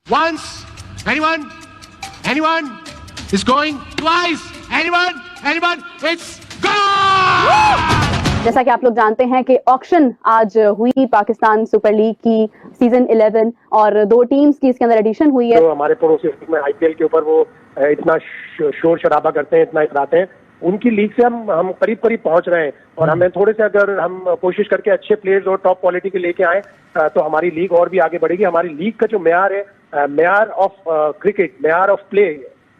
Once, anyone is going twice, anyone, it's gone! जैसा कि आप लोग जानते हैं कि ऑक्शन आज हुई पाकिस्तान सुपर लीग की सीजन 11 और 2 टीम्स की इसके अंदर एडिशन हुई है। तो हमारे पड़ोसी में आईपीएल के ऊपर वो इतना शोर शराबा करते हैं, इतना इतराते हैं, उनकी लीग से हम करीब पहुंच रहे हैं और हमें थोड़े से अगर हम कोशिश करके अच्छे प्लेयर्स और टॉप क्वालिटी के लेके आए तो हमारी लीग और भी आगे बढ़ेगी। हमारी लीग का जो मेयार है, मेयार of cricket, Meyar of play,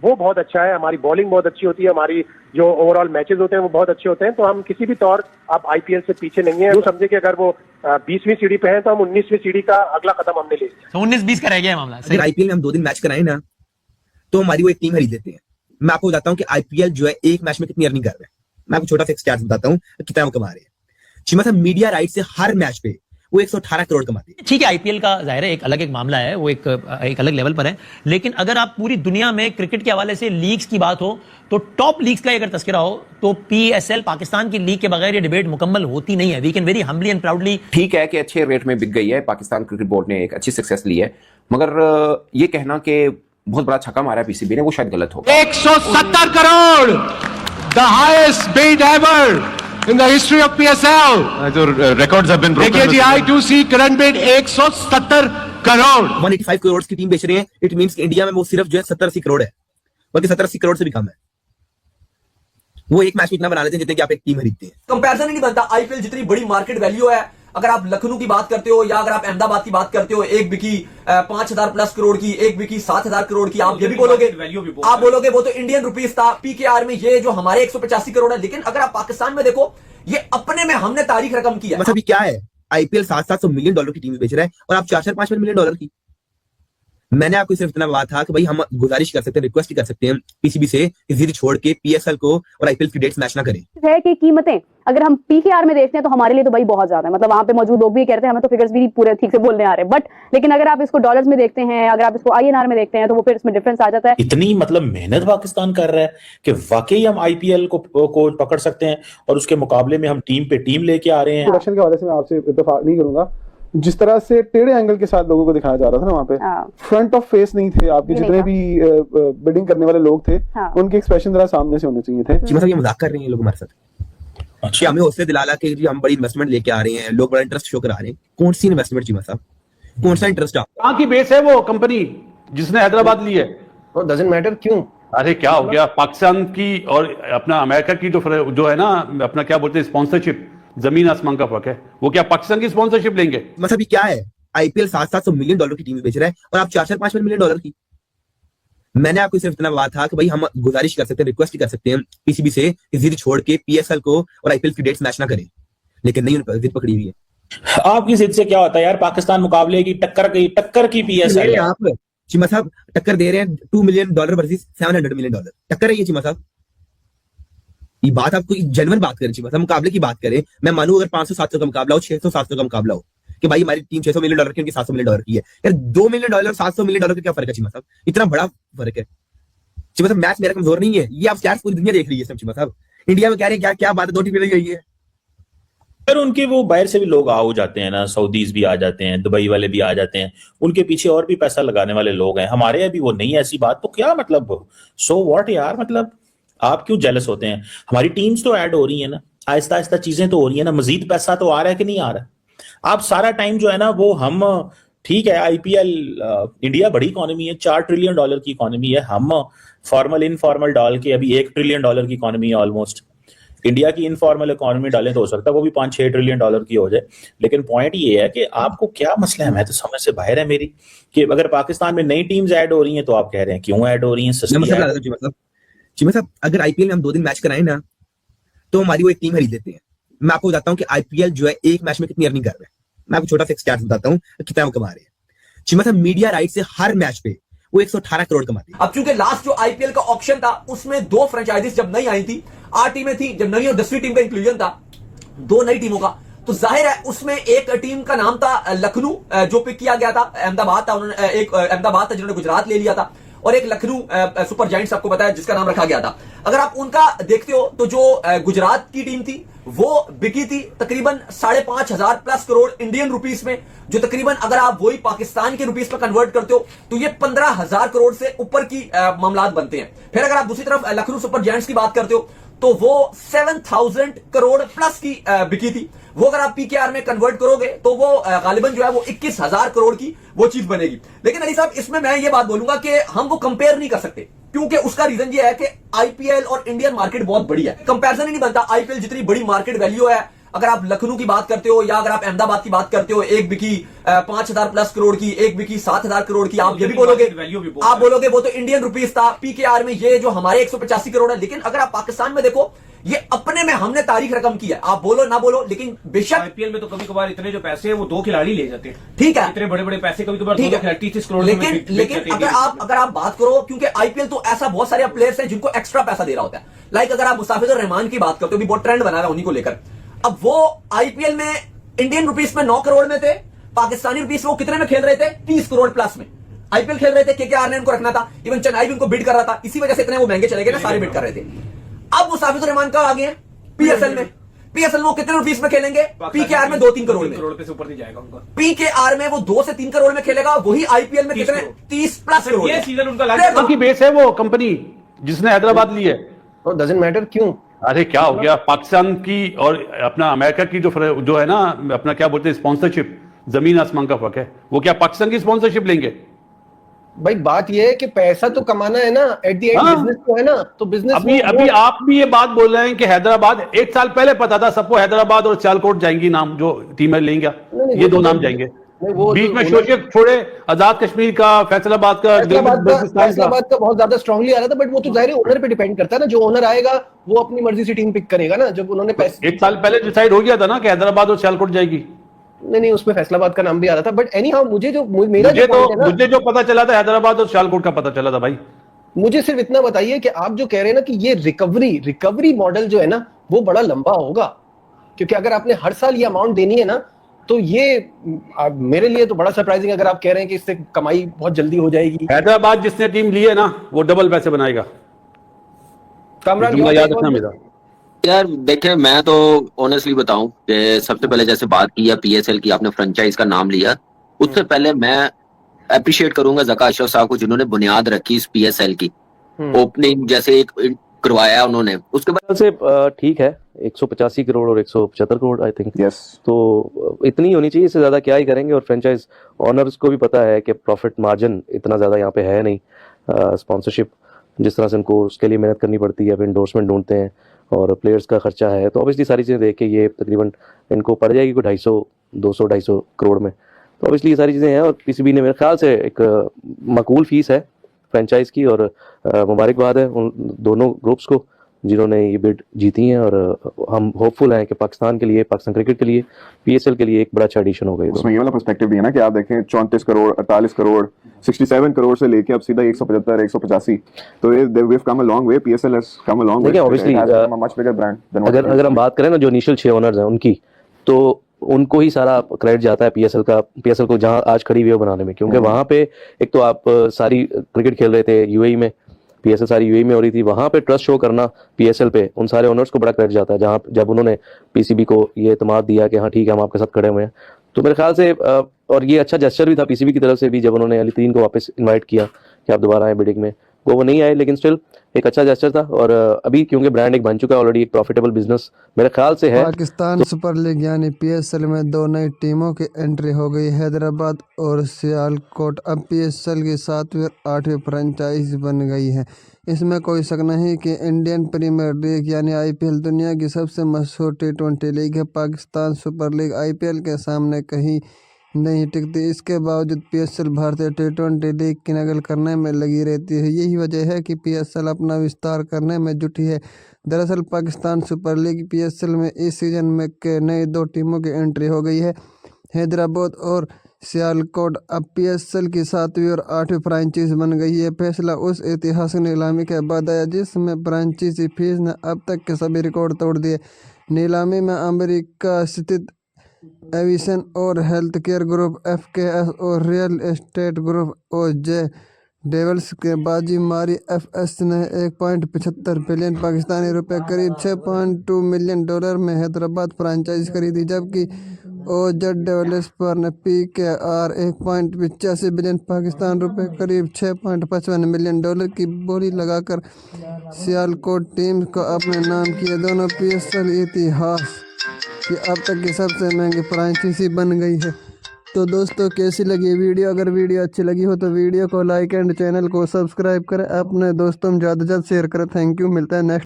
वो बहुत अच्छा है। हमारी बॉलिंग बहुत अच्छी होती है, हमारी जो ओवरऑल मैचेस होते हैं वो बहुत अच्छे होते हैं। तो हम किसी भी तौर आप आईपीएल से पीछे नहीं है। वो समझे कि अगर वो 20वीं सीढ़ी पे हैं तो हम 19वीं सीढ़ी का अगला कदम हमने ले लिया। तो 19-20 का रह गया मामला। अगर आईपीएल में हम 2 दिन मैच कराए ना तो हमारी वो एक टीम खरीद लेते हैं। मैं आपको बताता हूँ कि आईपीएल जो है एक मैच में कितनी अर्निंग कर रहे हैं। मैं आपको छोटा सा स्टैट्स बताता हूँ कितना वो कमा रहे हैं। चिमा साहब मीडिया राइट से हर मैच पे वो 118 करोड़ कमाते हैं। ठीक है, आईपीएल का जाहिर है एक मामला है, वो एक अलग लेवल पर है। लेकिन अगर आप पूरी दुनिया में क्रिकेट के हवाले से लीग्स की बात हो तो टॉप लीग्स का अगर तस्करा हो तो पीएसएल पाकिस्तान की लीग के बगैर ये डिबेट मुकम्मल होती नहीं है। We can very humbly and proudly. ठीक है कि अच्छे रेट में बिक गई है, पाकिस्तान क्रिकेट बोर्ड ने एक अच्छी सक्सेस ली है, मगर ये कहना कि बहुत बड़ा छक्का मारा है पीसीबी ने, वो शायद गलत हो। 170 crore, the highest bid ever in the history of PSL. So records have been broken. देखिए जी, I2C current bid 170 crore. 185 crore की टीम बेच रही है। इट मींस इंडिया में वो सिर्फ जो है 70-80 करोड़ है, बल्कि 70-80 करोड़ से भी कम है। वो एक मैच में इतना बना लेते हैं जितने कि आप एक टीम खरीदते हैं। कंपैरिजन ही नहीं बनता। आईपीएल जितनी बड़ी मार्केट वैल्यू है, अगर आप लखनऊ की बात करते हो या अगर आप अहमदाबाद की बात करते हो, एक बिकी 5,000 प्लस करोड़ की, एक बिकी 7,000 करोड़ की, आप ये भी बोलोगे, आप बोलोगे वो तो इंडियन रुपीज था। पीकेआर में ये जो हमारे 185 करोड़ है। लेकिन अगर आप पाकिस्तान में देखो, ये अपने में हमने तारीख रकम की है। मतलब क्या है, आईपीएल 700-700 मिलियन डॉलर की टीम बेच रहा है और आप 4-5 मिलियन डॉलर की। मैंने आपको सिर्फ इतना बात था कि भाई हम गुजारिश कर सकते हैं, रिक्वेस्ट कर सकते हैं पीसीबी से जिद छोड़ के पीएसएल को और आईपीएल की डेट्स मैच ना करें। है कि कीमतें अगर हम पीकेआर में देखते हैं तो हमारे लिए तो भाई बहुत ज्यादा है। मतलब वहां पे मौजूद लोग भी कहते हैं हमें तो फिगर्स भी पूरे ठीक से बोलने आ रहे हैं, बट लेकिन अगर आप इसको डॉलर्स में देखते हैं, अगर आप इसको आईएनआर में देखते हैं तो वो फिर इसमें डिफरेंस आ जाता है। इतनी मतलब मेहनत पाकिस्तान कर रहा है कि वाकई हम आईपीएल को पकड़ सकते हैं और उसके मुकाबले में हम टीम पे टीम लेके आ रहे हैं। प्रोडक्शन के हवाले से मैं आपसे इत्तेफाक नहीं करूंगा। जिस तरह से टेढ़े एंगल के साथ लोगों को दिखाया जा रहा था ना, वहाँ पे फ्रंट ऑफ फेस नहीं थे आपके, जितने भी बिडिंग करने वाले लोग थे उनके एक्सप्रेशन जरा सामने से होने चाहिए थे। मतलब ये मजाक कर रहे हैं लोग हमारे साथ। अच्छा, हमें हौसले दिलाला कि हम बड़ी इन्वेस्टमेंट लेके आ रहे हैं, लोग बड़ा इंटरेस्ट शो करा रहे हैं। कौन सी इन्वेस्टमेंट चीमा साहब, कौन सा इंटरेस्ट? कहाँ की बेस है वो कंपनी जिसने हैदराबाद ली है? डजंट मैटर क्यों? अरे क्या हो गया, पाकिस्तान की और अपना अमेरिका की जो है ना, अपना क्या बोलते हैं, स्पॉन्सरशिप, जमीन आसमान का फर्क है। वो क्या पाकिस्तान की स्पॉन्सरशिप लेंगे? मतलब ये क्या है, आईपीएल 700-700 मिलियन डॉलर की टीम बेच रहा है और आप 4-5 मिलियन डॉलर की। मैंने आपको सिर्फ इतना बात था कि भाई हम गुजारिश कर सकते हैं, रिक्वेस्ट कर सकते हैं पीसीबी से जिद छोड़ के पीएसएल को और आईपीएल की डेट्स मैच ना करें, लेकिन नहीं, उन्होंने जिद पकड़ी हुई है। आपकी जिद से क्या होता है यार, पाकिस्तान मुकाबले की टक्कर की पीएसएल। आप चिमा साहब टक्कर दे रहे हैं $2 मिलियन वर्सेस $700 मिलियन। टक्कर है ये चिमा साहब? ये बात आप कोई जेन्युइन बात करें चिमा साहब, मुकाबले की बात करें। मैं मानू अगर 500-700 का मुकाबला हो, 600-700 का मुकाबला हो कि भाई हमारी टीम 600 मिलियन डॉलर की, उनकी 700 मिलियन डॉलर की है। यार $2 मिलियन और $700 मिलियन का क्या फर्क है चिमा साहब? इतना बड़ा फर्क है चिमा साहब। मैच मेरा कमजोर नहीं है, ये आप स्टैट्स पूरी दुनिया देख रही है सब चिमा साहब। इंडिया में कह रहे हैं क्या बात है, 2 टीमें गई है। पर उनके वो बाहर से भी लोग आ जाते हैं ना, सऊदीज भी आ जाते हैं, दुबई वाले भी आ जाते हैं, उनके पीछे और भी पैसा लगाने वाले लोग हैं। हमारे अभी वो नहीं है ऐसी बात, तो क्या मतलब, सो व्हाट यार, मतलब आप क्यों जेलस होते हैं? हमारी टीम्स तो ऐड हो रही है ना, आहिस्ता आहिस्ता चीजें तो हो रही है ना, मजीद पैसा तो आ रहा है कि नहीं आ रहा है? आप सारा टाइम जो है ना वो हम, ठीक है आईपीएल, इंडिया बड़ी इकोनॉमी है, $4 ट्रिलियन की इकोनॉमी है, हम फॉर्मल इनफॉर्मल डाल के अभी $1 ट्रिलियन की इकोनॉमी है ऑलमोस्ट। इंडिया की इनफॉर्मल इकोनॉमी डालें तो हो सकता है वो भी $5-6 ट्रिलियन की हो जाए। लेकिन पॉइंट ये है कि आपको क्या मसला है, मैं तो समझ से बाहर है मेरी, कि अगर पाकिस्तान में नई टीम्स ऐड हो रही हैं तो आप कह रहे हैं क्यों ऐड हो रही हैं? चिमा साहब अगर आईपीएल में हम 2 दिन मैच कराए ना तो हमारी वो एक टीम खरीद लेते हैं। मैं आपको बताता हूँ कि आईपीएल जो है एक मैच में कितनी अर्निंग कर रहा है। मैं आपको छोटा सा स्टैट्स बताता हूँ कितना वो कमा रहे हैं। चिमा साहब मीडिया राइट से हर मैच पे वो 118 करोड़ कमाते हैं। अब चूंकि लास्ट जो आईपीएल का ऑक्शन था उसमें 2 फ्रेंचाइजीज जब नई आई थी, 8 टीमें थी, जब नई और 10वीं टीम का इंक्लूजन था 2 नई टीमों का, तो जाहिर है उसमें एक टीम का नाम था लखनऊ जो पिक किया गया था, अहमदाबाद था, उन्होंने एक अहमदाबाद था जिन्होंने गुजरात ले लिया था, और एक लखनऊ सुपर जायंट्स आपको पता है जिसका नाम रखा गया था। अगर आप उनका देखते हो तो जो गुजरात की टीम थी वो बिकी थी तकरीबन 5,500 प्लस करोड़ इंडियन रुपीस में, जो तकरीबन अगर आप वही पाकिस्तान के रुपीस में कन्वर्ट करते हो तो ये 15,000 करोड़ से ऊपर की मामलात बनते हैं। फिर अगर आप दूसरी तरफ लखनऊ सुपर जायंट्स की बात करते हो तो वो 7,000 करोड़ प्लस की बिकी थी। वो अगर आप पीकेआर में कन्वर्ट करोगे तो वो गालिबन जो है वो 21,000 करोड़ की वो चीज बनेगी। लेकिन अली साहब इसमें मैं ये बात बोलूंगा कि हम वो कंपेयर नहीं कर सकते, क्योंकि उसका रीजन ये है कि आईपीएल और इंडियन मार्केट बहुत बड़ी है, कंपैरिजन ही नहीं बनता। आईपीएल जितनी बड़ी मार्केट वैल्यू है, अगर आप लखनऊ की बात करते हो या अगर आप अहमदाबाद की बात करते हो, एक बिकी 5,000 प्लस करोड़ की, एक बिकी 7,000 करोड़ की, आप ये भी बोलोगे, आप बोलोगे वो तो इंडियन रुपीस था, पीकेआर में ये जो हमारे 185 करोड़ है। लेकिन अगर आप पाकिस्तान में देखो, ये अपने में हमने तारीख रकम की है, आप बोलो ना बोलो, लेकिन बेशक आईपीएल में तो कभी कभार इतने जो पैसे हैं वो 2 खिलाड़ी ले जाते हैं। ठीक है, इतने बड़े बड़े पैसे कभी कभार 30 करोड़। लेकिन अगर आप बात करो, क्योंकि आईपीएल तो ऐसा बहुत सारे प्लेयर्स हैं जिनको एक्स्ट्रा पैसा दे रहा होता है। लाइक अगर आप मुस्ताफिजुर रहमान की बात करते हो, भी बहुत ट्रेंड बना रहा है उन्हीं को लेकर। अब वो आईपीएल में इंडियन रुपीस में 9 करोड़ में थे, पाकिस्तानी रुपीस में वो कितने में खेल रहे थे? 30 करोड़ प्लस में आईपीएल खेल रहे थे। केकेआर ने उनको रखना था, इवन चेन्नई भी उनको बिड कर रहा था, इसी वजह से इतने वो महंगे चले गए ना, सारे बिड कर रहे थे। अब मुस्ताफिजुर रहमान का आ गए हैं पीएसएल में। पीएसएल में वो कितने रुपीस में खेलेंगे? पीकेआर में 2-3 करोड़ में, करोड़ से ऊपर नहीं जाएगा उनका। पीकेआर में वो 2 से 3 करोड़ में खेलेगा, वही आईपीएल में कितने? 30 प्लस करोड़। ये सीजन उनका की बेस है वो कंपनी जिसने हैदराबाद ली है। डजंट मैटर क्यों? अरे क्या हो गया, पाकिस्तान की और अपना अमेरिका की जो है ना, अपना क्या बोलते हैं, स्पॉन्सरशिप, जमीन आसमान का फर्क है। वो क्या पाकिस्तान की स्पॉन्सरशिप लेंगे? भाई बात ये है कि पैसा तो कमाना है ना, एट दी एंड बिजनेस तो है ना, तो बिजनेस अभी आप भी ये बात बोल रहे हैं कि हैदराबाद, 1 साल पहले पता था सबको हैदराबाद और सियालकोट जाएंगी नाम, जो टीमें लेंगे ये 2 नाम जाएंगे। बीच में शोषक छोड़े, आजाद कश्मीर का, फैसलाबाद का बहुत ज्यादा स्ट्रांगली आ रहा था, बट वो तो जाहिर है ओनर पे डिपेंड करता है ना। जो ओनर आएगा वो अपनी मर्जी से टीम पिक करेगा ना। जब उन्होंने 1 साल पहले डिसाइड हो गया था ना कि हैदराबाद और सियालकोट जाएगी। नहीं, उसमें फैसलाबाद का नाम भी आ रहा था, बट एनी हाउ मुझे जो पता चला था हैदराबाद और सियालकोट का पता चला था भाई। मुझे सिर्फ इतना बताइए कि आप जो कह रहे हैं ना कि ये रिकवरी मॉडल जो है ना वो बड़ा लंबा होगा, क्योंकि अगर आपने हर साल ये अमाउंट देनी है ना, तो ये मेरे लिए तो बड़ा सरप्राइजिंग। अगर आप कह रहे हैं कि इससे कमाई बहुत जल्दी हो जाएगी। हैदराबाद जिसने टीम ली है ना वो डबल पैसे बनाएगा, कामरान याद रखना मेरा। यार देखे, मैं तो ऑनेस्टली बताऊं कि सबसे पहले जैसे बात की है पीएसएल की, आपने फ्रेंचाइज का नाम लिया, उससे पहले मैं अप्रिशिएट करूंगा ज़का अशरफ साहब को जिन्होंने बुनियाद रखी इस पीएसएल की। ओपनिंग जैसे एक करवाया उन्होंने, उसके बाद से ठीक है 185 करोड़ और 175 करोड़ आई थिंक। यस, तो इतनी होनी चाहिए, इससे ज्यादा क्या ही करेंगे। और फ्रेंचाइज ऑनर्स को भी पता है कि प्रॉफिट मार्जिन इतना ज्यादा यहाँ पे है नहीं। स्पॉन्सरशिप जिस तरह से उनको उसके लिए मेहनत करनी पड़ती है, फिर इंडोर्समेंट ढूंढते हैं और प्लेयर्स का खर्चा है, तो ऑब्वियसली सारी चीज़ें देख के ये तकरीबन इनको पड़ जाएगी कोई 250-250 करोड़ में। तो ऑब्वियसली ये सारी चीज़ें हैं। और पीसीबी ने मेरे ख्याल से एक माकूल फीस है फ्रेंचाइज की, और मुबारकबाद है उन दोनों ग्रुप्स को जिन्होंने ये बिड जीती हैं। और हम होपफुल हैं कि पाकिस्तान के लिए, पाकिस्तान क्रिकेट के लिए, पीएसएल के लिए एक बड़ा अच्छा एडिशन होगा। उसमें ये वाला पर्सपेक्टिव भी है ना कि आप देखें 34 करोड़, 48 करोड़, 67 करोड़ से लेके अब सीधा 175, 185, तो we've come a long way, PSL has come a long way. देखिए obviously much bigger brand than अगर हम बात करें ना जो इनिशियल 6 ओनर्स हैं उनकी, तो उनको ही सारा क्रेडिट जाता है पीएसएल को जहां आज खड़ी हुई है बनाने में। क्योंकि वहां पे एक तो आप सारी क्रिकेट खेल रहे थे यूएई में, पीएसएल सारी यूएई में हो रही थी, वहां पे ट्रस्ट शो करना पीएसएल पे उन सारे ओनर्स को बड़ा क्रेडिट जाता है। जब उन्होंने पीसीबी को ये एतमाद दिया कि हाँ ठीक है हम आपके साथ खड़े हुए हैं, तो मेरे ख्याल से और ये अच्छा जेस्चर भी था पीसीबी की तरफ से भी, जब उन्होंने अली तरीन को वापस इन्वाइट किया कि आप दोबारा आए बिडिंग में। वो नहीं आए, लेकिन स्टिल एक अच्छा जेस्चर था। और अभी क्योंकि ब्रांड एक बन चुका है ऑलरेडी, एक प्रॉफिटेबल बिजनेस मेरे ख्याल से है। पाकिस्तान सुपर लीग यानी पीएसएल में 2 नई टीमों की एंट्री हो गई, हैदराबाद और सियालकोट अब पीएसएल की 7वीं और 8वीं फ्रेंचाइज बन गई है। इसमें कोई शक नहीं कि इंडियन प्रीमियर लीग यानी आईपीएल दुनिया की सबसे मशहूर T20 लीग है। पाकिस्तान सुपर लीग आईपीएल के सामने कहीं नहीं टिकती। इसके बावजूद पीएसएल भारतीय T20 लीग की नकल करने में लगी रहती है। यही वजह है कि पीएसएल अपना विस्तार करने में जुटी है। दरअसल पाकिस्तान सुपर लीग पीएसएल में इस सीजन में के नई 2 टीमों की एंट्री हो गई है, हैदराबाद और सियालकोट अब पीएसएल की 7वीं और 8वीं फ्रेंचाइज बन गई है। फैसला उस ऐतिहासिक नीलामी के बाद आया जिसमें फ्रेंचाइजी फीस ने अब तक के सभी रिकॉर्ड तोड़ दिए। नीलामी में अमेरिका स्थित एविएशन और हेल्थ केयर ग्रुप FKS और real estate group OJ Devils के बाजी मारी एफएस ने 1.75 बिलियन पाकिस्तानी रुपए करीब $6.2 मिलियन में हैदराबाद फ्रेंचाइज खरीदी, जबकि ओजेड डेवलपर्स ने पीकेआर 1.85 बिलियन पाकिस्तान रुपए करीब $6.55 मिलियन की बोली लगाकर सियालकोट टीम को अपने नाम किए। दोनों पीएसएल इतिहास की अब तक की सबसे महंगी फ्रेंचाइजी बन गई है। तो दोस्तों कैसी लगी वीडियो? अगर वीडियो अच्छी लगी हो तो वीडियो को लाइक एंड चैनल को सब्सक्राइब करें, अपने दोस्तों में ज़्यादा से ज़्यादा शेयर करें। थैंक यू, मिलता है नेक्स्ट